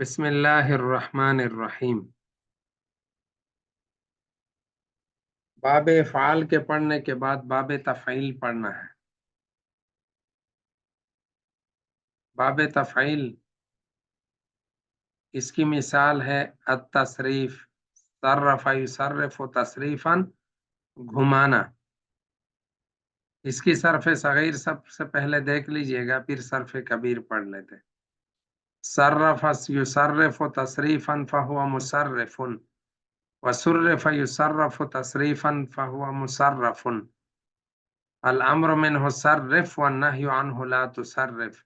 بسم الله الرحمن الرحیم۔ باب افعال کے پڑھنے کے بعد باب تفعیل پڑھنا ہے۔ باب تفعیل اس کی مثال ہے التصریف، صرف یصرف تصریفا، گھمانا۔ اس کی صرف صغیر سب سے پہلے دیکھ لیجئے گا، پھر صرف کبیر پڑھ لیتے۔ صرف یصرف تصریفا فهو مصرف، وصرف یصرف تصریفا فهو مصرف۔ الامر منه صرف والنهي عنه لا تصرف،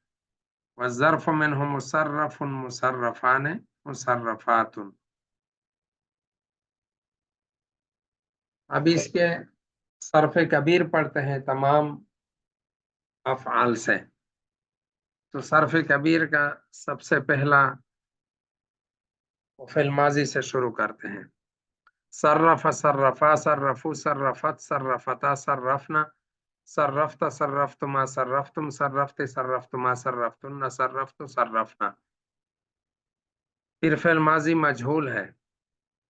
والظرف منه مصرف مصرفان مصرفات۔ اب اس کے صرف کبیر پڑھتے ہیں تمام افعال سے۔ تو صرف کبیر کا سب سے پہلا فعل ماضی سے شروع کرتے ہیں۔ صرف صرفا صرفو صرفت صرفتا صرفنا صرفت صرفتما صرفتم صرفت صرفتما صرفتن صرفت صرفنا۔ پھر فعل ماضی مجہول ہے۔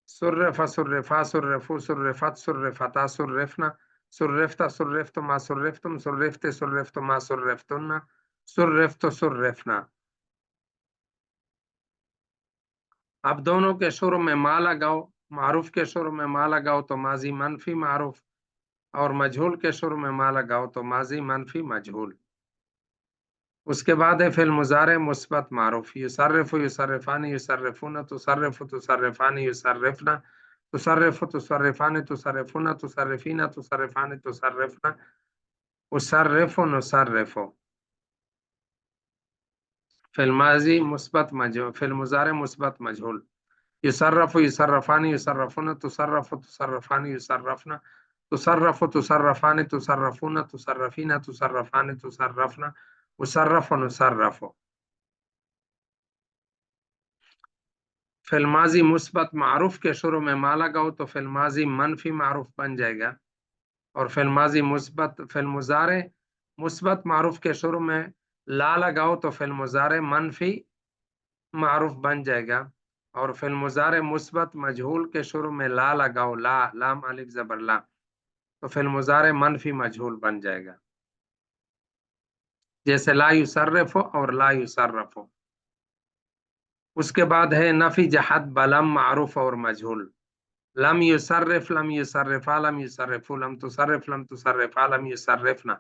صرف صرفا صرفو صرفت صرفتا صرفنا صرفت صرفتما صرفتم صرفت صرفتما صرفتن صرفت صرفنا۔ اب دونوں کے شروع میں ما لگاؤ، معروف کے شروع میں ما لگاؤ تو ماضی منفی معروف، اور مجہول کے شروع میں ما لگاؤ تو ماضی منفی مجہول۔ اس کے بعد ہے فعل مضارع مثبت معروف، یصرف یصرفان یصرفون تصرف تصرفان یصرفنا تصرف تصرفان تصرفون تصرفین تصرفان تصرفنا اصرف نصرف۔ فعل ماضی مثبت مجہول، فعل مضارع مثبت مجہول، یصرف یصرفان یصرفون تصرف تصرفان یصرفنا تصرف تصرفان تصرفون تصرفین تصرفان تصرفنا اصرف نصرف۔ فعل ماضی مثبت معروف کے شروع میں ما لگاؤ تو فعل ماضی منفی معروف بن جائے گا، اور فعل ماضی مثبت فعل مضارع مثبت معروف کے شروع میں لا لگاؤ تو فعل مضارع منفی معروف بن جائے گا، اور فعل مضارع مثبت مجہول کے شروع میں لا لگاؤ، لا لام الف زبر لا، تو فعل مضارع منفی مجہول بن جائے گا، جیسے لا یصرف اور لا یصرف۔ اس کے بعد ہے نفی جہت بلم معروف اور مجہول۔ لم یصرف لم یصرفا لم یصرفو لم تصرف لم تصرفا لم یصرفنا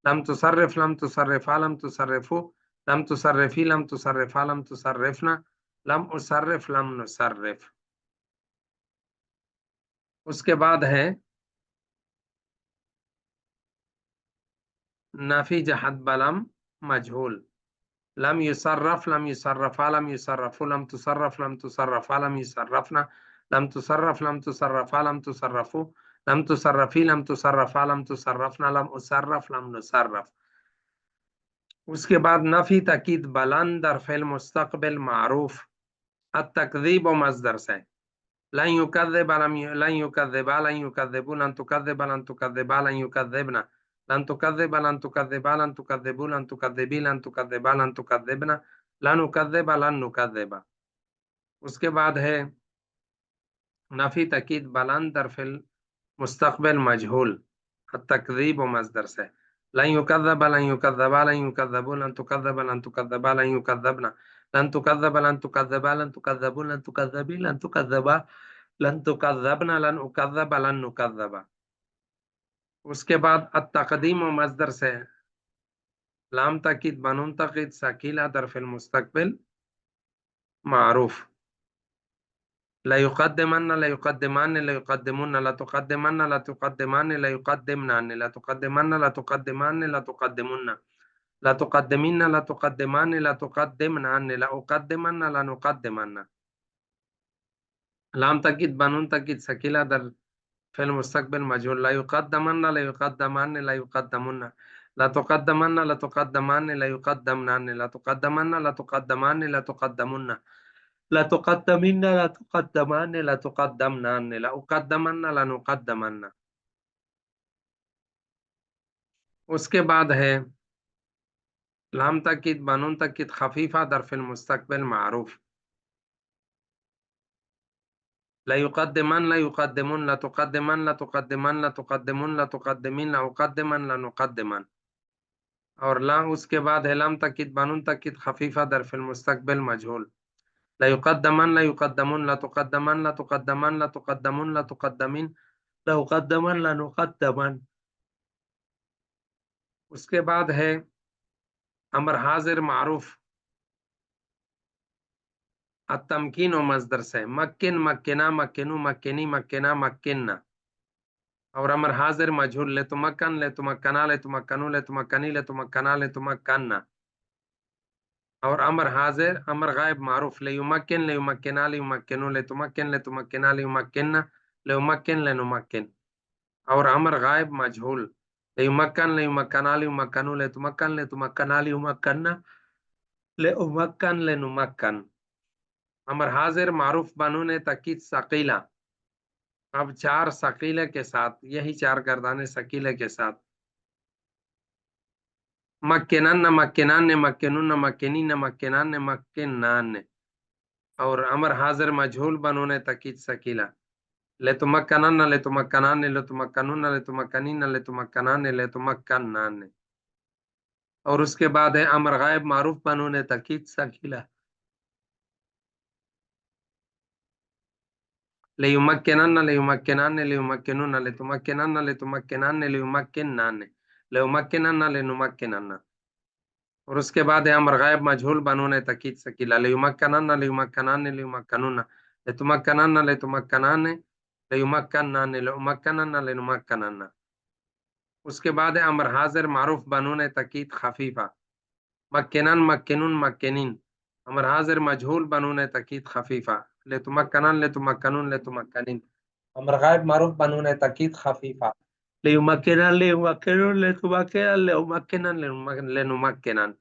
لم تصرف لم تصرفا لم تصرفو لم تصرفی لم تصرفا لم تصرفنا لم اصرف لم نصرف۔ اس کے بعد ہے نفی جہت بلم مجہول۔ لم یصرف لم یصرفا لم یصرفو لم تصرف لم تصرفا لم یصرفنا لم تصرف لم تصرفا لم تصرفو لم تصرفی لم تصرفا لم تصرفنا لم اصرف لم نصرف۔ اس کے بعد نفی تاکید بلند در فعل مستقبل معروف، التکذیب و مصدر سے، لن یکذب لن یکذبا لن یکذبو لن تکذب لن تکذبا لن یکذبنا لن تکذب لن تکذبا لن تکذبو لن تکذبی لن تکذبا لن تکذبنا لن اکذب لن نکذب۔ اس کے بعد ہے نفی تاکید بلند در فعل مستقبل مجہول، التکذیب و مصدر سے، لن یکذب لن یکذبا لن یکذبو لن تکذب لن تکذبا لن یکذبنا لن تکذب لن تکذبا لن تکذبو لن تکذبی لن تکذبا لن تکذبنا لن اکذب لن نکذب۔ اس کے بعد التقدیم و مصدر سے، لام تاکید بنون تاکید ثقیلہ در فعل مستقبل معروف، لا يقدمن لا يقدمان لا يقدمون لا تقدمن لا تقدمان لا يقدمن لا تقدمن لا تقدمان لا تقدمون لا تقدمين لا تقدمان لا تقدمن لا أقدمن لا نقدمن۔ لام تاکید بنون تاکید ثقیلہ در فعل مستقبل مجهول، لا يقدمن لا يقدمان لا يقدمون لا تقدمن لا تقدمان لا يقدمن لا تقدمن لا تقدمان لا تقدمون لا تقدمن لا تقدمان لا تقدمن لا أقدمن لا نقدمن۔ اس کے بعد ہے لام تاکید بنون تاکید خفیفہ در فعل مستقبل معروف، لا يقدمن لا يقدمون لا تقدمن لا تقدمن لا تقدمون لا تقدمين لا أقدمن لا نقدمن. اور لا اس کے بعد ہے لام تاکید بنون تاکید خفیفہ در فی المستقبل مجهول. لا يقدمن لا يقدمون لا تقدمن لا تقدمن لا تقدمون لا تقدمين لا أقدمن لا نقدمن. اس کے بعد ہے امر حاضر معروف التمکین و مصدر سے مکن مکنا مکنو مکنی مکنا مکننا. اور امر حاضر مجهول لتمکن لتمکنا لتمکنو لتمکنی لتمکنا لتمکننا. اور امر حاضر امر غائب معروف لیمکن لیمکنا لیمکنو لتمکن لتمکنا لیمکننا لیمکن لنمکن. اور امر غائب مجهول لیمکن لیمکنا لیمکنو لتمکن لتمکنا لیمکننا لیمکن لنمکن. امر حاضر معروف بنون تاکید ثقیلہ. اب 4 ثقیلہ کے ساتھ یہی 4 گردانے ثقیلہ کے ساتھ مکنن مکنان مکنون مکنین مکنان مکنان. اور امر حاضر مجهول بنون تاکید ثقیلہ لتمکنن لتمکنان لتمکنون لتمکنین لتمکنان لتمکنان. اور اس کے بعد ہے امر غائب معروف بنون تاکید ثقیلہ لیمکنن لیمکنان لیمکنون لتمکنن لتمکنان لیمکنان لیمکنن لنمکنن. اور اس کے بعد ہے امر غائب مجهول بنون تاکید ثقیلہ لیمکنن لیمکنان لیمکنون لتمکنن لتمکنان لیمکنان لیمکنن لنمکنن. اس کے بعد ہے امر حاضر معروف بنون تاکید خفیفہ مکنن مکنون مکنین. امر حاضر مجهول بنون تاکید خفیفہ لتمکنن لتمکنون لتمکنین. امر غائب معروف بنون تاکید خفیفہ لیمکنن لیمکنون لتمکنن لیمکنن لنمکنن.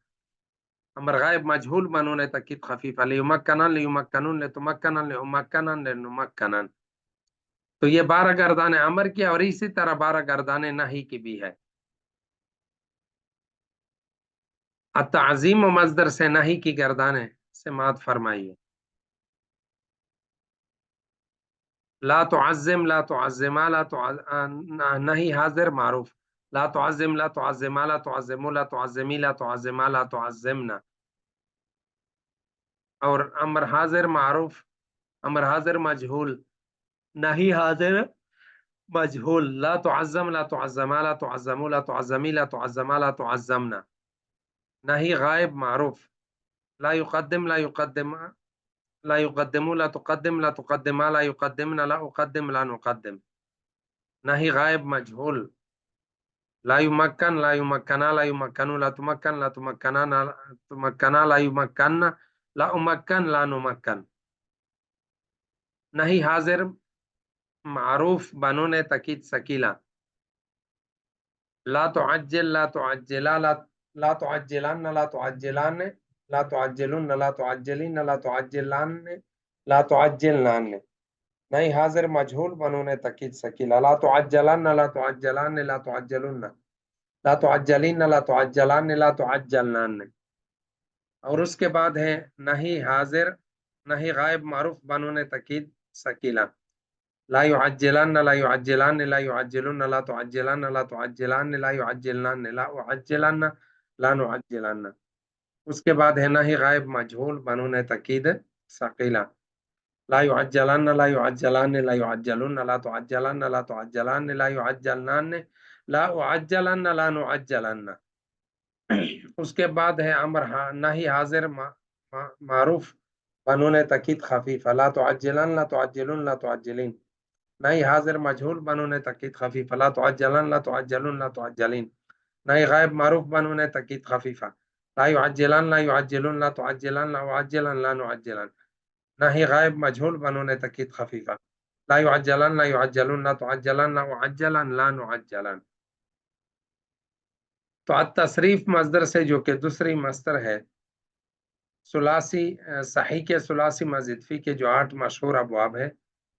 امر غائب مجهول بنون تاکید خفیفہ لیمکنن لیمکنون لتمکنن لیمکنن لنمکنن. تو یہ 12 گردان امر کی اور اسی طرح 12 گردان نہی کی بھی ہے. التعظیم و مصدر سے نہی کی گردانے سماعت فرمائیے. لا تعظم لا تعظما لا نہی حاضر معروف لا تعظم لا تعظما لا تعظمو لا تعظمی لا تعظما لا تعظمنا. اور امر حاضر معروف امر حاضر مجهول نہی حاضر مجهول لا تعظم لا تعظما لا تعظمو لا تعظمی لا تعظما لا تعظمنا. نہی غائب معروف لا يقدم لا يقدم لا يقدمو لا تقدم لا تقدما لا يقدمنا لا أقدم لا نقدم. نہی غائب مجهول لا يمكن لا يمكنا لا يمكنو لا تمكن لا تمكنا لا تمكنا لا يمكننا لا أمكن لا نمكن. نہی حاضر معروف بنون تاکید ثقیلہ لا تعجل لا تعجلا لا تعجلن لا تعجلان لا تعجلن لا تعجلین لا تعجلان لا تعجلنان. نہی حاضر مجهول بنون تاکید ثقیلہ لا تعجلن لا تعجلان لا تعجلن لا تعجلین لا تعجلان لا تعجلنان. اور اس کے بعد ہے نہی حاضر نہی غائب معروف بنون تاکید ثقیلہ لا يعجلن لا يعجلان لا يعجلن لا تعجلن لا تعجلان لا يعجلن لا أعجلن لا نعجلن. اس کے بعد ہے نہی غائب مجهول بنون تاکید ثقیلہ لا يعجلن لا يعجلان لا يعجلن لا تعجلن لا تعجلان لا يعجلنان لا أعجلن لا نعجلن. اس کے بعد ہے امر نہی حاضر معروف بنون تاکید خفیفہ لا تعجلن لا تعجلن لا تعجلین. نہی حاضر مجهول بنون تاکید خفیفہ لا تعجلن لا تعجلن لا تعجلین. نہی غائب معروف بنون تاکید خفیفہ لا يعجلن لا يعجلن لا تعجلن لا أعجلن لا نعجلن. نہی غائب مجهول بنون تاکید خفیفہ لا يعجلن لا يعجلن لا تعجلن لا أعجلن لا نعجلن. تو التصریف مصدر سے جو کہ دوسری مصدر ہے ثلاثی صحیح کے ثلاثی مزید فی کے جو 8 مشہور ابواب ہے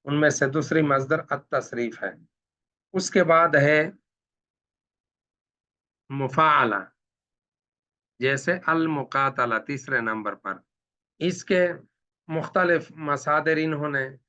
ان میں سے دوسری مصدر التصریف ہے. اس کے بعد ہے مفاعلہ جیسے المقاتلہ تیسرے نمبر پر. اس کے مختلف مصادر انہوں نے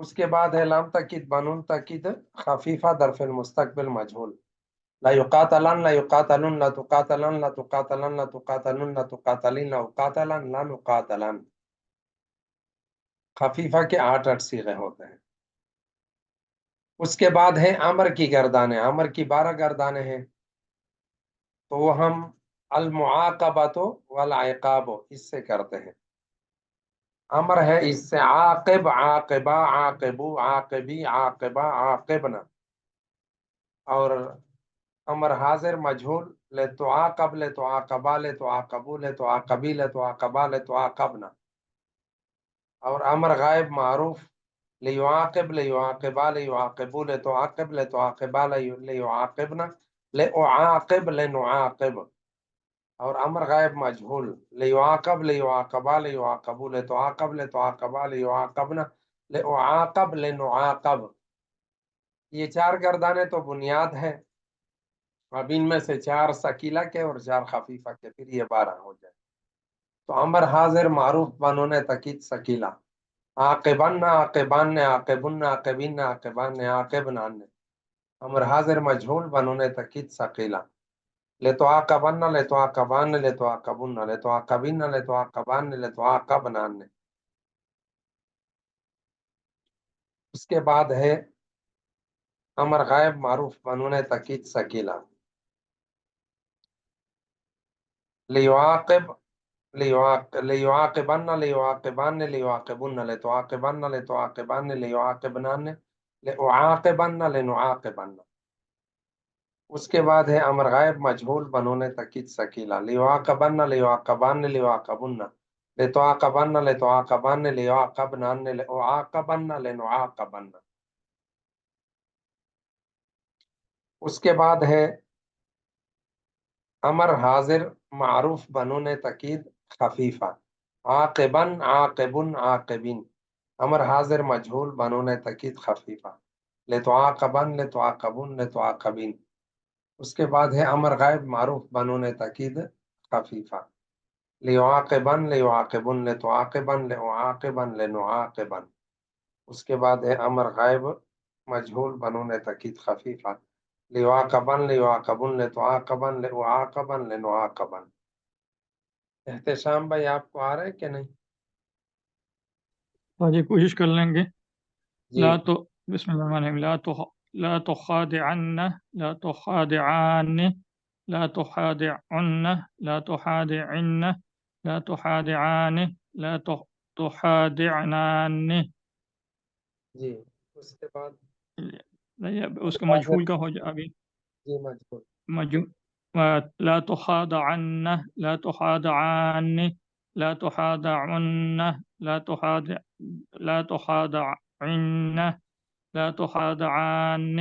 اس کے بعد ہے لام تاکید بنون تاکید خفیفہ ظرف المستقبل مجهول. لا يقاتلن لا يقاتلون لا تقاتلن لا تقاتلن لا تقاتلون لا تقاتلين لا قاتلن لا نقاتلن. خفیفہ کے 8 صیغے ہوتے ہیں. اس کے بعد ہے امر کی گردانیں. امر کی 12 گردانیں ہیں، تو وہ ہم المعاقبۃ والعقاب اس سے کرتے ہیں. امر ہے اس سے عاقب عاقبہ عاقبو عاقبی عاقبہ عاقبنا. اور امر حاضر مجہول لتعاقب لتعاقبا لتعاقبو لتعاقبی لتعاقبا لتعاقبنا. اور امر غائب معروف لیعاقب لیعاقبا لیعاقبو لتعاقب لتعاقبا لیعاقبنا لأعاقب لنعاقب. اور امر غائب مجہول لیعاقب لیعاقبا لیعاقبو لتعاقب لتعاقبا لیعاقبنا لأعاقب لنعاقب. یہ 4 گردانیں تو بنیاد ہے. اب ان میں سے 4 ثقیلہ کے اور 4 خفیفہ کے، پھر یہ 12 ہو جائے. تو امر حاضر معروف بنون تاکید ثقیلہ عاقبن عاقبان عاقبن عاقبین عاقبان عاقبنان. امر حاضر مجہول بنون تاکید ثقیلہ لتعاقبن لتعاقبان لتعاقبن لتعاقبین لتعاقبان لتعاقبنان. اس کے بعد ہے امر غائب معروف بنون تاکید ثقیلہ لیعاقب لیعاقبن لیعاقبان لیعاقبن لتعاقبن لتعاقبان لیعاقبنان لأعاقبن لنعاقبن. اس کے بعد ہے امر غائب مجہول بنون تاکید ثقیلہ لیعاقبن لیعاقبان لیعاقبن لتعاقبن لتعاقبان لیعاقبنان لأعاقبن لنعاقبن. اس کے بعد ہے امر حاضر معروف بنون تاکید خفیفہ عاقبن عاقبن عاقبین. امر حاضر مجہول بنون تاکید خفیفہ لتعاقبن لتعاقبن لتعاقبین. اس کے بعد ہے امر غائب معروف بنون تاکید خفیفہ لیعاقبن لیعاقبن لتعاقبن لأعاقبن لنعاقبن. اس کے بعد ہے امر غائب مجہول بنون تاکید خفیفہ لیعاقبن لیعاقبن لتعاقبن لأعاقبن لنعاقبن. احتشام بھائی آپ کو آ رہا ہے کہ نہیں؟ جی کوشش کر لیں گے. جی لا تو بسم اللہ الرحمن الرحیم. لا تخادعن لا تخادعان لا تخادعن لا تخادعن لا تخادعان لا تخادعنان. جی. اس کے بعد اس کا مجہول کا ہو جائے ابھی. جی مجہول. لا تخادعن لا تخادعان لا تخادعن لا تخادع لا تخادعن لا تخادعان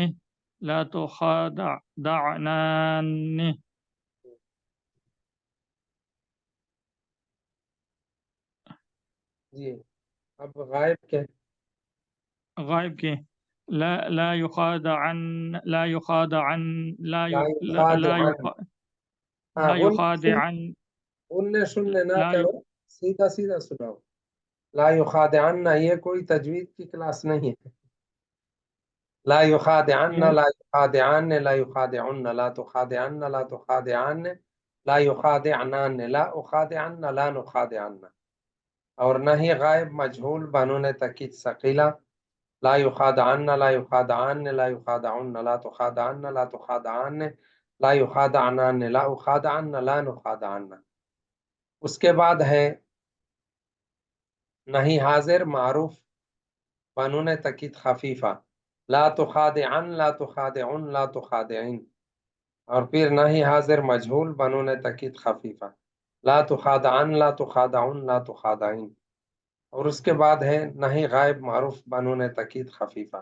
لا تخادعنان. جی اب غائب کے غائب کے لا يخادعن لا يخادعن لا لا لا يخادعن. ہاں يخادعن غننے سننے نہ لا کرو، سیدھا سیدھا سناؤ. لا يخادعن یہ کوئی تجوید کی کلاس نہیں ہے. لا يخادعن لا يخادعن لا يخادعن لا تخادعن لا تخادعن لا يخادعنان لا أخادعن لا نخادعن. اور نہ ہی غائب مجہول بنون تاکید ثقیلہ لا يخادعن لا يخادعن لا يخادعن لا تخادعن لا تخادعن لا يخادعنان لا أخادعن لا نخادعن. اس کے بعد ہے نہیں حاضر معروف بنون تاکید خفیفہ لا تخادعن لا تخادعن لا تخادعن. اور پھر نہیں حاضر مجہول بنون تاکید خفیفہ لا تخادعن لا تخادعن لا تخادعن. اور اس کے بعد ہے نہیں غائب معروف بنون تاکید خفیفہ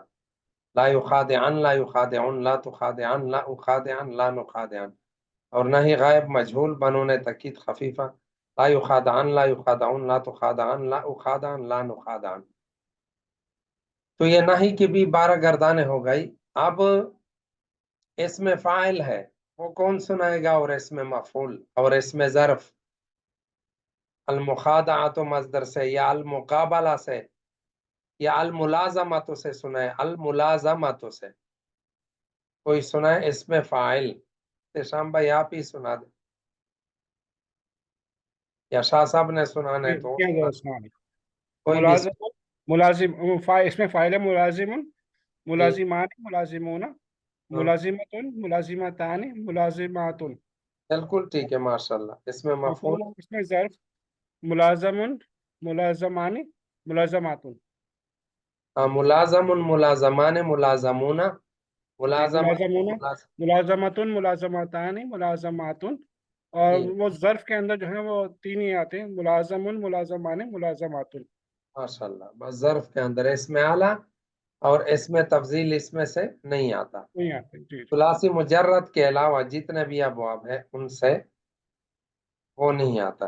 لا يخادعن لا يخادعن لا تخادعن لا أخادعن لا نخادعن. اور نہیں غائب مجہول بنون تاکید خفیفہ لا يخادعن لا يخادعن لا تخادعن لا أخادعن لا نخادعن. تو یہ نہیں کی بھی 12 گردانیں ہو گئی. اب اس میں فاعل ہے وہ کون سنائے گا، اور اس میں مفعول اور اس میں ظرف. المخادعۃ مصدر سے یا المقابلہ سے یا الملازمت سے سنا ہے؟ الملازمت سے کوئی سنا ہے؟ اس میں فاعل شام بھائی آپ ہی سنا دیں، یا شاہ صاحب نے سنانا ہے تو وہ سنا دیں۔ کوئی بھی ملازم ملازم اس میں فاعل ہے ملازم، ملازمان ملازمون، ملازمتن ملازمتان ملازماتن، بالکل ٹھیک ہے، ماشاء اللہ۔ اس میں مفعول اس میں ظرف ملازمن ملازمان ملازماتن، ملازم ملازمان ملازمون ملازم ملازمون ملازمتن ملازمتان ملازماتن، اور جی وہ ظرف کے اندر جو ہے وہ تین ہی آتے ہیں، ملازمن ملازمان ملازماتن۔ ماشاء اللہ، بس ظرف کے اندر اس میں اعلیٰ اور اس میں تفضیل اس میں سے نہیں آتا۔ نہیں آتے، جی۔ ثلاثی مجرد کے علاوہ جتنے بھی ابواب ہیں ان سے وہ نہیں آتا۔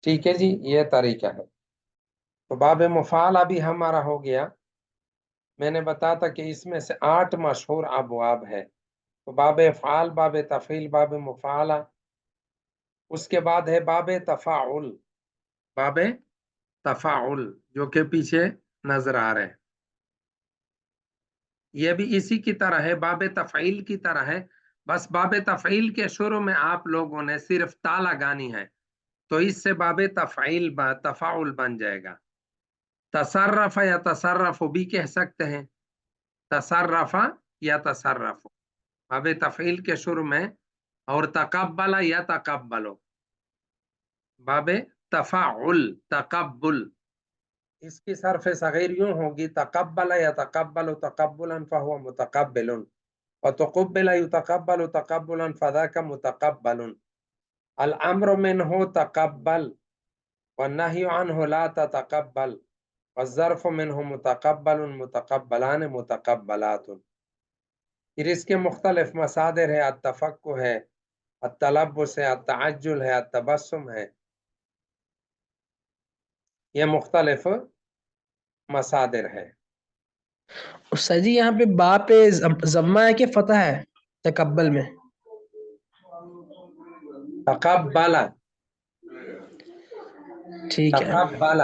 ٹھیک ہے جی، یہ طریقہ ہے۔ تو باب مفعال بھی ہمارا ہو گیا۔ میں نے بتایا تھا کہ اس میں سے 8 مشہور ابواب ہے، تو باب افعال، باب تفعیل، باب مفعالہ، اس کے بعد ہے باب تفاعل، باب تفاعل جو کہ پیچھے نظر آ رہے ہیں، یہ بھی اسی کی طرح ہے، باب تفعیل کی طرح ہے، بس باب تفعیل کے شروع میں آپ لوگوں نے صرف تا لگانی ہے، تو اس سے باب تفعیل تفاعل بن جائے گا۔ تصرف یا تصرف بھی کہہ سکتے ہیں، تصرف یا تصرف باب تفعیل کے شروع میں، اور تقبل یا تقبلو باب تفاعل تقبل، اس کی صرف صغیر یوں ہوگی تقبل یا تقبل تقبلا فهو متقبل، وتقبل يتقبل تقبلا فذاك متقبل، الامر منه تقبل والنهي عنه لا تتقبل، والظرف منه متقبل متقبلان متقبلات۔ پھر اس کے مختلف مصادر ہے، التفقه ہے، التلبس ہے، التعجل ہے، التبسم ہے، یہ مختلف مصادر ہے۔ استاد جی یہاں پہ با پہ ضمہ ہے کہ فتح ہے تکبل میں؟ تقبل، ٹھیک ہے تقبل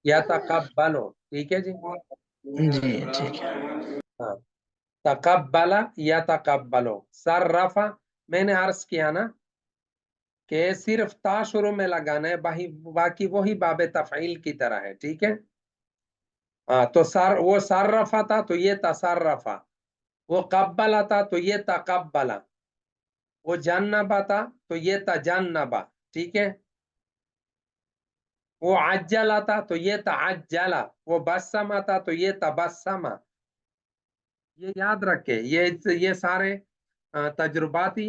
یا تقبلو، ٹھیک ہے جی، جی ٹھیک ہے۔ ہاں، تقبل یا تقبلو، صرف میں نے عرض کیا نا کہ صرف تا شروع میں لگانا ہے، باقی وہی باب تفعیل کی طرح ہے، ٹھیک ہے۔ ہاں تو وہ صرفا تھا تو یہ تصرفا، وہ قبلا تھا تو یہ تقبلا، وہ جنبا تھا تو یہ تجنبا، ٹھیک ہے۔ وہ عجلا تھا تو یہ تعجلا، وہ بسما تھا تو یہ تبسما۔ یہ یاد رکھے، یہ سارے تجرباتی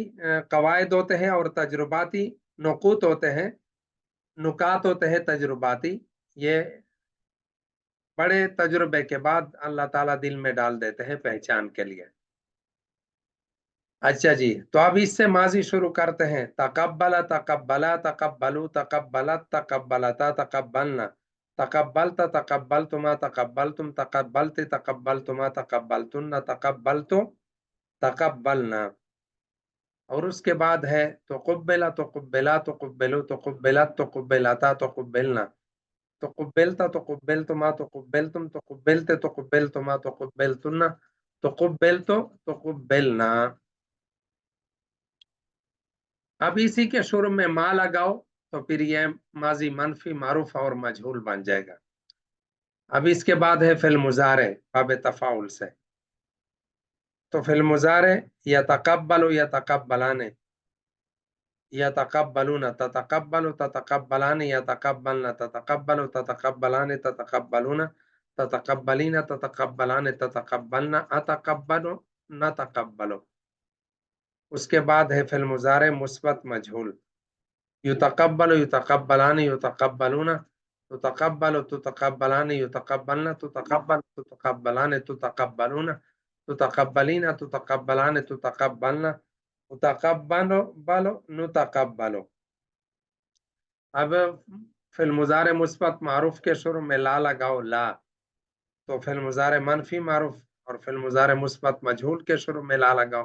قواعد ہوتے ہیں اور تجرباتی نقوط ہوتے ہیں، نکات ہوتے ہیں تجرباتی، یہ بڑے تجربے کے بعد اللہ تعالیٰ دل میں ڈال دیتے ہیں پہچان کے لیے۔ اچھا جی، تو اب اس سے ماضی شروع کرتے ہیں، تقبل تقبلا تقبلو تقبلت تقبلتا تقبلنا تقبلت تقبلتما تقبلتم تقبلت تقبلتما تقبلتن تقبلتو تقبلنا، اور اس کے بعد ہے تقبل تقبلا تقبلو تقبلت تقبلتا تقبلنا تقبلت تقبلتما تقبلتم تقبلت تقبلتما تقبلتن تقبلتو تقبلنا۔ اب اسی کے شروع میں ما لگاؤ تو پھر یہ ماضی منفی معروف اور مجہول بن جائے گا۔ اب اس کے بعد ہے فعل مضارع باب تفاعل سے، تو فعل مضارع یتقبل یتقبلان یتقبلون تتقبل تتقبلان یتقبلن تتقبل تتقبلان تتقبلون تتقبلین تتقبلان تتقبلن اتقبل نتقبل۔ اس کے بعد ہے فعل مضارع مثبت مجہول، یتقبل یتقبلان یتقبلون تتقبل تتقبلان یتقبلن تتقبل تتقبلان تتقبلون تتقبلین تتقبلان تتقبلن متقبل نتقبل۔ اب فعل مضارع مثبت معروف کے شروع میں لا لگاؤ، لا، تو فعل مضارع منفی معروف اور فعل مضارع مثبت مجہول کے شروع میں لا لگاؤ،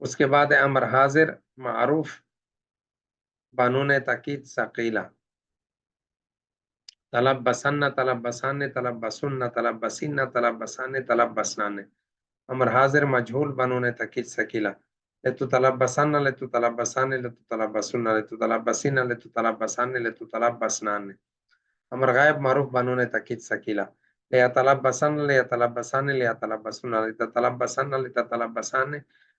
اس کے بعد ہے امر حاضر معروف بنون تاکید ثقیلہ، تلبسن تلبسان تلبسن تلبسین تلبسان تلبسنان. امر حاضر مجهول بنون تاکید ثقیلہ، لتتلبسن لتتلبسان لتتلبسن لتتلبسین لتتلبسان لتتلبسنان. امر غائب معروف بنون تاکید ثقیلہ، لیتلبسن لیتلبسان لیتلبسن لتتلبسن لتتلبسان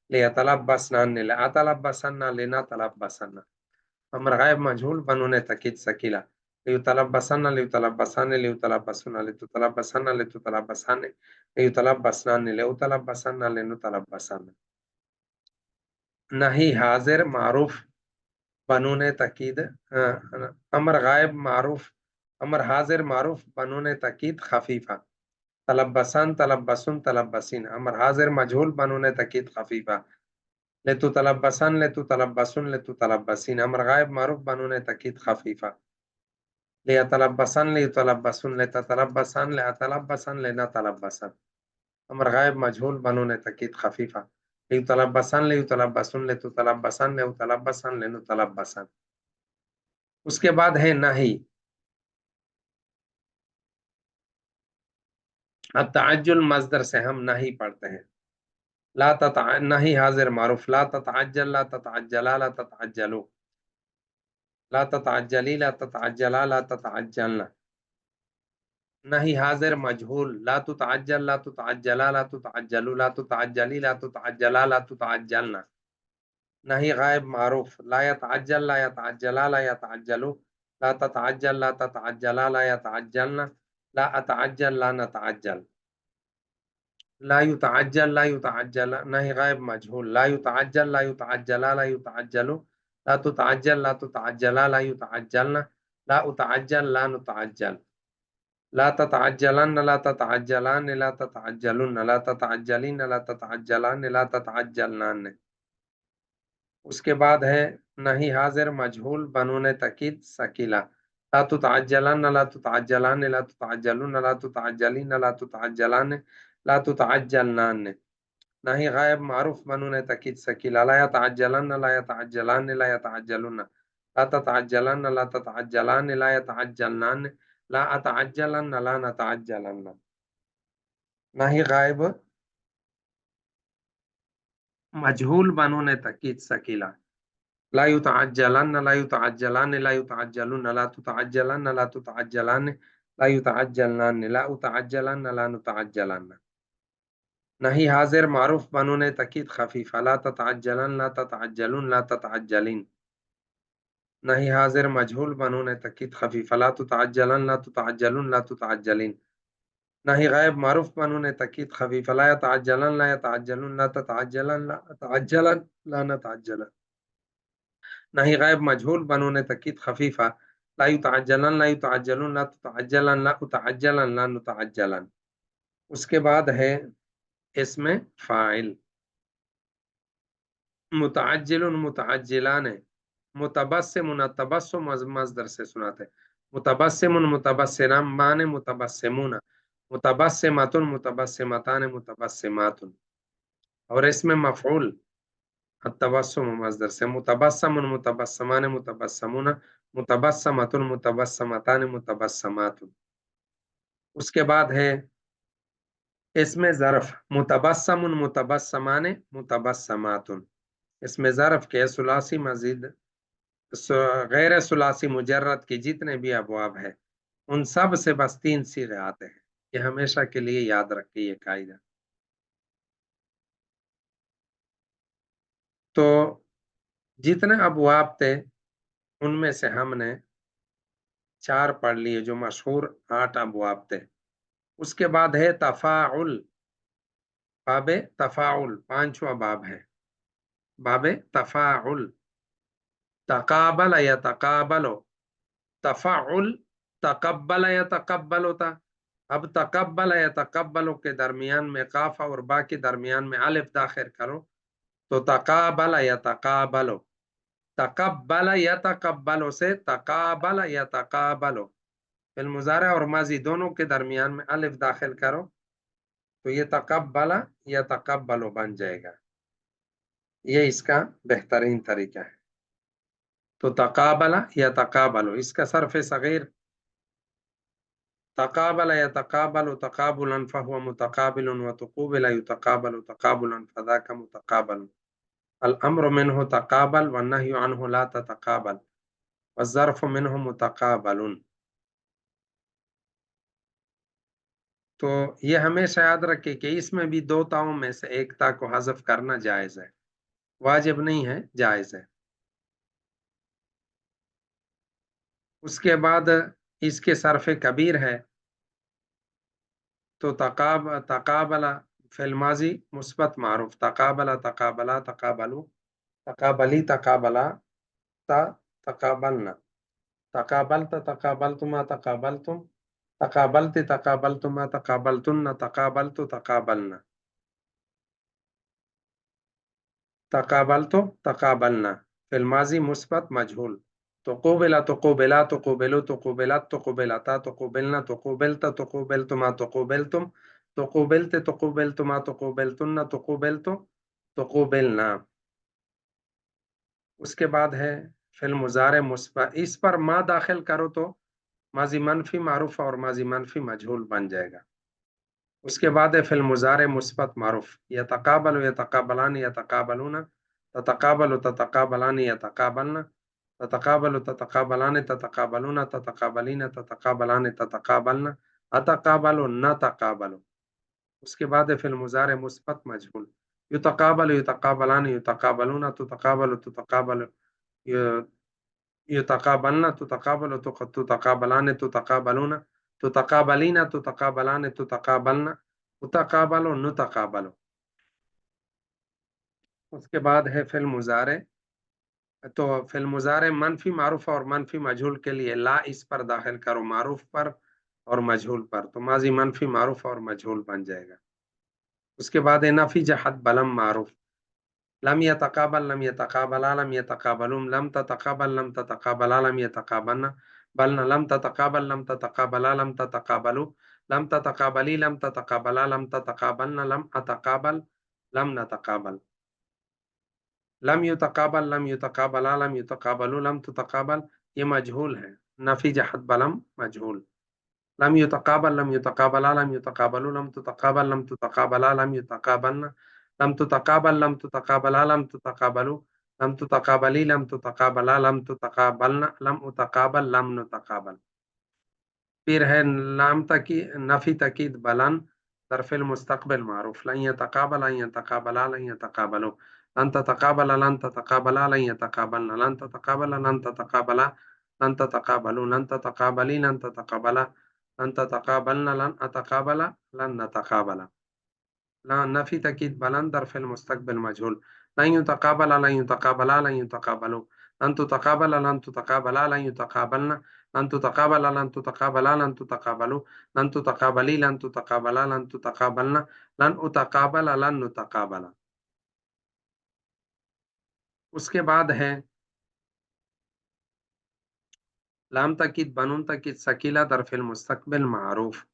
لیتلبسنان لاتلبسن لنتلبسن. امر غائب مجهول بنون تاکید ثقیلہ، لیتلبسن لیتلبسان لیتلبسن لتتلبسن لتتلبسان لیتلبسنان لیتلبسن لنتلبسن. نہیں حاضر معروف بنون تاکید امر غائب معروف امر حاضر معروف بنون تاکید خفیفہ، تلبسان تلبسن تلبسین. امر حاضر مجهول بنون تاکید خفیفہ، لتتلبسن لتتلبسن لتتلبسین. امر غائب معروف بنون تاکید خفیفہ، لیتلبسن لیتلبسن لتتلبسن لاتلبسن لنتلبسن. امر غائب مجهول بنون تاکید خفیفہ، لیتلبسن لیتلبسن لتتلبسن لیتلبسن لنتلبسن. اس کے بعد ہے نہیں. التعجل مصدر سے ہم نہیں پڑھتے ہیں. لا نہیں حاضر معروف، لا تتعجل لا تتعجلا لا تتعجلو، لا تتعجلی لا تتعجلا لا تتعجلنا. نہیں حاضر مجهول، لا تتعجل لا تتعجلا لا تتعجلو لا تتعجلی لا تتعجلا لا تتعجلنا. نہیں غائب معروف، لا يتعجل لا يتعجلا لا يتعجلو لا تتعجل لا تتعجلا لا يتعجلنا لا اتعجل لا نتعجل. لا يتعجل لا يتعجل نہیں غائب مجهول، لا يتعجل لا يتعجلا لا يتعجلو لا تتعجل لا تتعجلا لا يتعجلنا لا اتعجل لا نتعجل. لا تتعجلن لا تتعجلان لا تتعجلن لا تتعجلین لا تتعجلان لا تتعجلنان. اس کے بعد ہے نہیں حاضر مجهول بنون تاکید ثقیلہ، لا تتعجلن لا تتعجلان لا تتعجلن لا تتعجلین لا تتعجلان لا تتعجلنان. نہیں غائب معروف بنون تاکید ثقیلہ، لا يتعجلن لا يتعجلان لا يتعجلن لا تتعجلن لا تتعجلان لا يتعجلنان لا اتعجلن لا نتعجلن. نہیں غائب مجهول بنون تاکید ثقیلہ، لا يتعجلن لا يتعجلان لا يتعجلن لا تتعجلن لا تتعجلان لا يتعجلنان لا اتعجلن لا نتعجلن. نہیں حاضر معروف بنون تاکید خفیفہ، لا تتعجلن لا تتعجلن لا تتعجلین. نہیں حاضر مجهول بنون تاکید خفیفہ، لا تتعجلن لا تتعجلن لا تتعجلین. نہیں غائب معروف بنون تاکید خفیفہ، لا يتعجلن لا يتعجلن لا تتعجلن لا اتعجلن لا نتعجلن. نہیں غائب مجهول بنون تاکید خفیفہ، لا يتعجلن لا يتعجلن لا تتعجلن لا اتعجلن لا نتعجلن. اس کے بعد ہے اسم فاعل، متعجل متعجلان، متبسم تبسم مصدر سے سناتے، متبسم متبسمان متبسمون، متبسمۃ متبسمتان متبسمات. اور اسم مفعول التبسم مصدر سے، متبسم متبسمان متبسمون متبسمۃ متبسمتان متبسمات. اس کے بعد ہے اسم ظرف، متبسم متبسمان متبسمات. اسم ظرف کے ثلاثی مزید غیر ثلاثی مجرد کے جتنے بھی ابواب ہیں ان سب سے بس 3 صیغے آتے ہیں. یہ ہمیشہ کے لیے یاد رکھیے یہ قاعدہ. تو جتنے ابواب تھے ان میں سے ہم نے 4 پڑھ لیے جو مشہور 8 ابواب تھے. اس کے بعد ہے تفاعل، باب تفاعل 5واں باب ہے، باب تفاعل. تقابل یتقابل، تفاعل تقبل یتقبل ہوتا. اب تقبل یتقبل کے درمیان میں قاف اور با کے درمیان میں الف داخل کرو تو تقابل یتقابل. تقبل یتقبل سے تقابل یتقابل. فی المضارع اور ماضی دونوں کے درمیان میں الف داخل کرو تو یہ تقبل یتقبل بن جائے گا. یہ اس کا بہترین طریقہ ہے. تو تقابل یا تقابل، اس کا صرف صغیر تقابل يتقابل تقابلا فهو متقابل، وتقوبل يتقابل تقابلا فذاك متقابل. الأمر منه تقابل والنهي عنه لا تتقابل، والظرف منه متقابل. تو یہ ہمیشہ یاد رکھے کہ اس میں بھی دو تاؤں میں سے ایک تا کو حذف کرنا جائز ہے، واجب نہیں ہے، جائز ہے. اس کے بعد اس کے صرف کبیر ہے تو تقابل فعل ماضی مثبت معروف، تقابل تقابلا تقابلو تقابلی تقابلا تقابلنا، تقابلت تقابلتما تقابلتم، تقابلت تقابلتما تقابلتن، تقابلت تقابلنا، تقابلت تقابلنا فعل ماضی مثبت مجهول. تقوبل تقوبلا تقوبلو تقوبلت تقوبلتا تقوبلنا، تقوبلت تقوبلتما تقوبلتم، تقوبلت تقوبلتما تقوبلتن، تقوبلت تقوبلنا. اس کے بعد ہے فعل مضارع مثبت، اس پر ما داخل کرو تو ماضی منفی معروف اور ماضی منفی مجهول بن جائے گا. اس کے بعد ہے فعل مضارع مثبت معروف، یتقابل یتقابلان یتقابلون، تتقابل تتقابلان یتقابلن، تتقابل تتقابلان تتقابلون، تتقابلین تتقابلان تتقابلن، اتقابل نتقابل. اس کے بعد ہے فعل مضارع مثبت مجهول، یتقابل یتقابلان یتقابلون، تتقابل تتقابل يتقابلن، تتقابل تتقابلان تتقابلون، تتقابلین تتقابلان تتقابلن، متقابل نتقابل. اس کے بعد ہے فعل مضارع، تو فعل مضارع منفی معروف اور منفی مجهول کے لیے لا اس پر داخل کرو، معروف پر اور مجهول پر، تو ماضی منفی معروف اور مجهول بن جائے گا. اس کے بعد ہے نفی جہت بلم معروف، لم يتقابل لم يتقابلا لم يتقابلون، لم تتقابل لم تتقابلا لم يتقابلن، بلنا لم تتقابل لم تتقابلا لم تتقابلوا، لم تتقابلی لم تتقابلا لم تتقابلن، لم اتقابل لم نتقابل، لم يتقابل لم يتقابلا لم يتقابلوا، لم تتقابل، یہ مجهول ہے، نفی جہت بلم مجهول. لم يتقابل لم يتقابلا لم يتقابلوا، لم تتقابل لم تتقابلا لم يتقابلن، لم تتقابل لم تتقابلا لم تتقابلوا، لم تتقابلی لم تتقابلا لم تتقابلن، لم اتقابل لم نتقابل. پھر ہے لام نفی تاکید بلن ظرف المستقبل معروف، لن يتقابل لن يتقابلا لن يتقابلوا، لن تتقابل لن تتقابلا لن يتقابلن، لن تتقابل لن تتقابلا لن تتقابلوا، لن تتقابلی لن تتقابلا لن تتقابلن، لن اتقابل لن نتقابل. لن نفی تاکید بلند ظرف المستقبل مجهول، لن يتقابل لن يتقابلا لن يتقابلوا، لن تتقابل لن تتقابلا لن يتقابلن، لن تتقابل لن تتقابلا لن تتقابلوا، لن تتقابلی لن تتقابلا لن تتقابلن، لن اتقابل لن نتقابل. اس کے بعد ہے لام تاکید بنون تاکید ثقیلہ ظرف المستقبل معروف،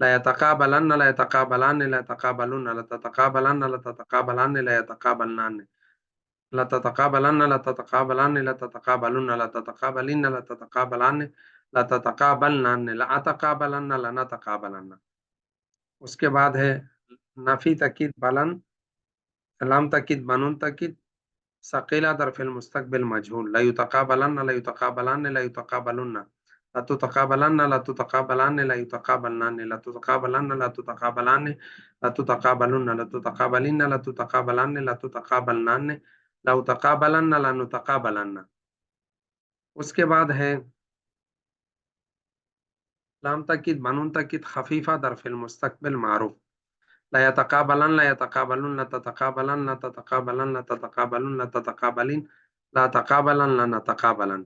لا يتقابلن لا يتقابلان لا يتقابلون لا تتقابلن لا تتقابلان لا يتقابلان، لا تتقابلن لا تتقابلان لا تتقابلون لا تتقابلين لا تتقابلان لا تتقابلن، لا اتقابلن لا نتقابلن. اس کے بعد ہے نفی تاکید بلند، لام تاکید بنون تاکید ثقیلہ ظرف المستقبل مجهول، لا يتقابلن لا يتقابلان لا يتقابلون، لا تتقابلن لا تتقابلان لا يتقابلان، لا تتقابلن لا تتقابلان لا تتقابلون، لا تتقابلين لا تتقابلان لا تتقابلان، لا تقابلن لا نتقابلن. اس کے بعد ہے لام تاکید بنون تاکید خفیفہ ظرف المستقبل معروف، لا يتقابلن لا يتقابلون لا تتقابلن لا تتقابلن لا تتقابلون لا تتقابلين لا تقابلن لا نتقابلن.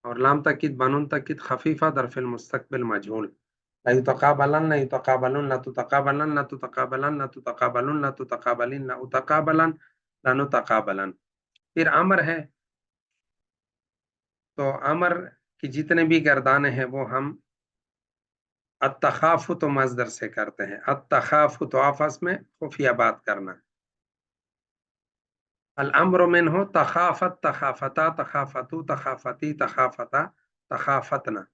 اور لام تاکید بنون تاکید خفیفہ ظرف المستقبل مجهول، لا يتقابلن لا يتقابلون لا تتقابلن لا تتقابلن لا تتقابلون لا تتقابلين لا اتقابلن لا نتقابلن. پھر امر ہے، تو امر کی جتنے بھی گردانے ہیں وہ ہم التخافت مصدر سے کرتے ہیں. التخافت آپس میں خفیہ بات کرنا، الامر منه تخافت تخافتا تخافتو تخافتی تخافتا تخافتنا،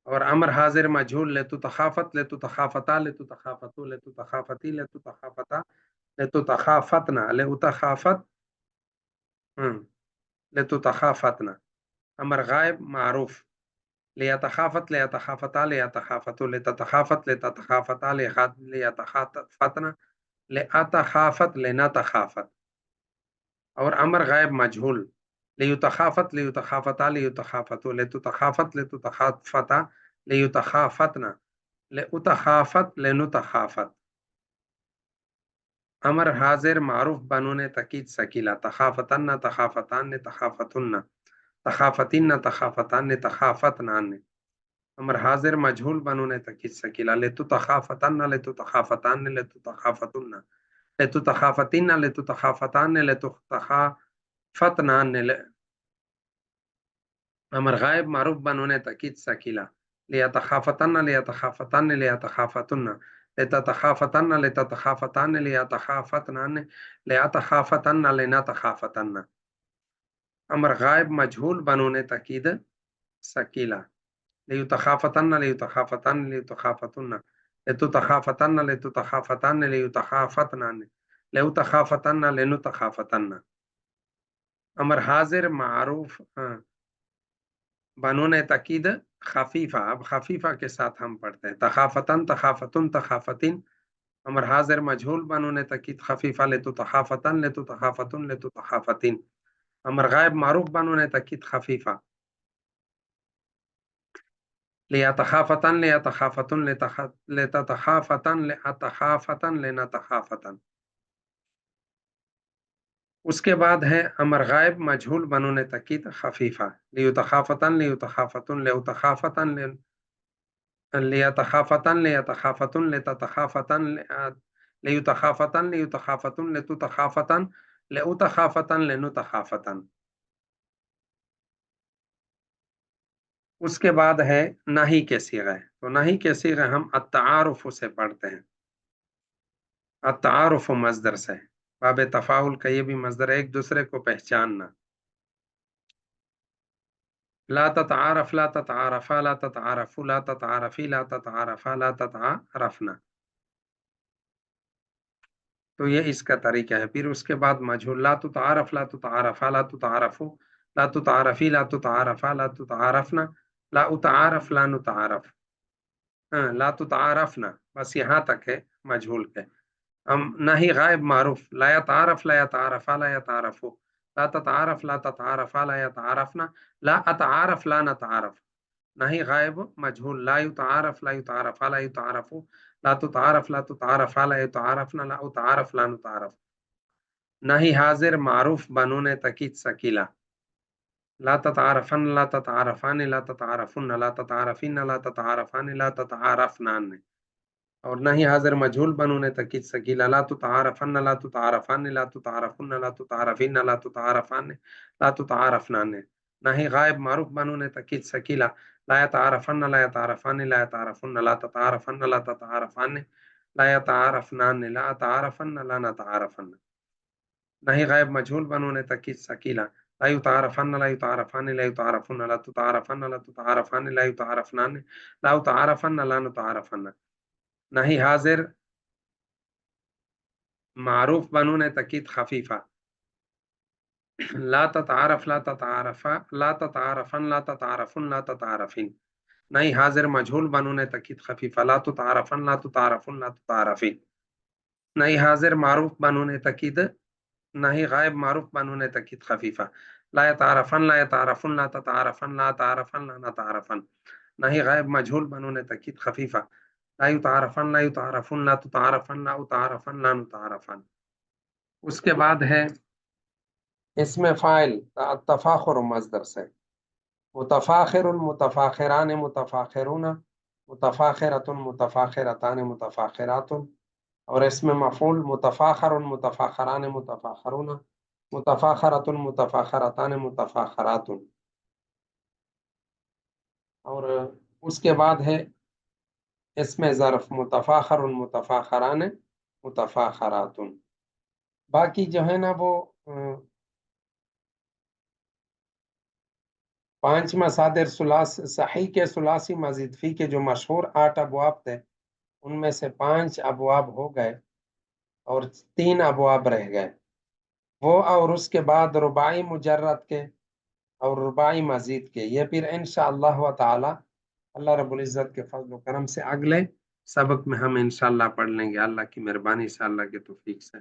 اور امر حاضر مجهول لتو تخافت لتو تخافتا لتو تخافتو لتو تخافتی لتو تخافتا لتو تخافتنا لتو تخافت لتو تخافتنا. امر غائب معروف ليتخافت ليتخافتا ليتخافتو لتتخافت لتتخافتا ليتخافتنا لأتخافت لنتخافت. اور امر غائب مجهول ليتخافت ليتخافتا ليتخافتو لتتخافت لتتخافتا ليتخافتنا لأتخافت لنتخافت. امر حاضر معروف بنون تاکید ثقیلہ تخافتن تخافتان تخافتن تخافتن تخافتان تخافتنان. امر حاضر مجهول بنون تاکید ثقیلہ لتتخافتن لتتخافتان لتتخافتن لتتخافتن لتتخافتان لتتخافتنان. امر غائب معروف بنون تاکید ثقیلہ لیتخافتن لیتخافتن لیتخافتن لتتخافتن لتتخافتان لیتخافتنان لیتخافتن لنتخافتن. امر غائب مجهول بنون تاکید ثقیلہ لیتخافتن لیتخافتن لیتخافتن لتتخافتن لتتخافتن لیتخافتنان لیتخافتن لنتخافتن. امر حاضر معروف بنون تاکید خفیفہ. اب خفیفہ کے ساتھ ہم پڑھتے ہیں تخافتن تخافتن تخافتن. امر حاضر مجهول بنون تاکید خفیفہ لتتخافتن لتتخافتن لتتخافتن. امر غائب معروف بنون تاکید خفیفہ لیتخافتن لیتخافتن لتتخافتن لاتخافتن لنتخافتن. اس کے بعد ہے امر غائب مجهول بنون تاکید خفیفہ لیتخافتن لیتخافتن لیتخافتن لیتخافتن لیتخافتن لتتخافتن لیتخافتن لیتخافتن لتتخافتن لاتخافتن لنتخافتن. اس کے بعد ہے نہی کے صیغے. تو نہی کے صیغے ہم التعارف سے پڑھتے ہیں. التعارف مصدر سے باب تفاعل کا یہ بھی مصدر ہے ایک دوسرے کو پہچاننا. لا تتعارف لا تتعارفا لا تتعارفو لا تتعارفی لا تتعارفا لا تتعارفنا. تو یہ اس کا طریقہ ہے. پھر اس کے بعد مجهول لا تتعارف لا تتعارفا لا تتعارفو لا تتعارفی لا تتعارفا لا تتعارفنا لا اتعارف لا نتعارف لا تتعارفنا. بس یہاں تک ہے مجهول کے. نہی غائب معروف لا يتعارف لا يتعارفا لا يتعارفو لا تتعارف لا تتعارفا لا يتعارفنا لا اتعارف لا نتعارف. نہی غائب مجهول لا يتعارف لا يتعارفا لا يتعارفو لا تتعارف لا تتعارفا لا يتعارفنا لا اتعارف لا نتعارف. نہی حاضر معروف بنون تاکید ثقیلہ لا تتعارفن لا تتعارفان لا تتعارفن لا تتعارفین لا تتعارفان لا تتعارفنان. اور نہی حاضر مجهول بنون تاکید ثقیلہ لا تتعارفن لا تتعارفان لا تتعارفن لا تتعارفین لا تتعارفان لا تتعارفنان. نہی غائب معروف بنون تاکید ثقیلہ لا يتعارفن لا يتعارفان لا يتعارفن لا تتعارفن لا تتعارفان لا يتعارفنان لا اتعارفن لا نتعارفن. نہی غائب مجهول بنون تاکید ثقیلہ لا يتعارفن لا يتعارفان لا يتعارفن لا تتعارفن لا تتعارفان لا يتعارفنان لا اتعارفن لا نتعارفن. نہی حاضر معروف بنون تاکید خفیفہ لا تتعارف لا تتعارفا لا تتعارفن لا تتعارفن لا تتعارفین. نہی حاضر مجهول بنون تاکید خفیفہ لا تتعارفن لا تتعارفن لا تتعارفین. نہی حاضر معروف بنون تاکید نہی غائب معروف بنون تاکید خفیفہ لا يتعارفن لا يتعارفن لا تتعارفن لا تعارفن لا نتعارفن. نہی غائب مجهول بنون تاکید خفیفہ لا يتعارفن لا يتعارفن لا تتعارفن لا اتعارفن لا نتعارفن. اس کے بعد ہے اسم فاعل التفاخر مصدر سے متفاخر متفاخران متفاخرون متفاخرۃ متفاخرتان متفاخرات. اور اسم مفعول متفاخر متفاخران متفاخرون متفاخرۃ متفاخرتان متفاخرات. اور اس کے بعد ہے اسم ظرف متفاخر متفاخران متفاخرات. باقی جو ہے نا وہ پانچ مصادر صحیح کے ثلاثی مزید فی کے جو مشہور 8 ابواب تھے ان میں سے 5 ابواب ہو گئے اور 3 ابواب رہ گئے وہ، اور اس کے بعد رباعی مجرد کے اور رباعی مزید کے، یہ پھر انشاءاللہ تعالی اللہ رب العزت کے فضل و کرم سے اگلے سبق میں ہم انشاءاللہ پڑھ لیں گے، اللہ کی مہربانی سے، اللہ کے توفیق سے۔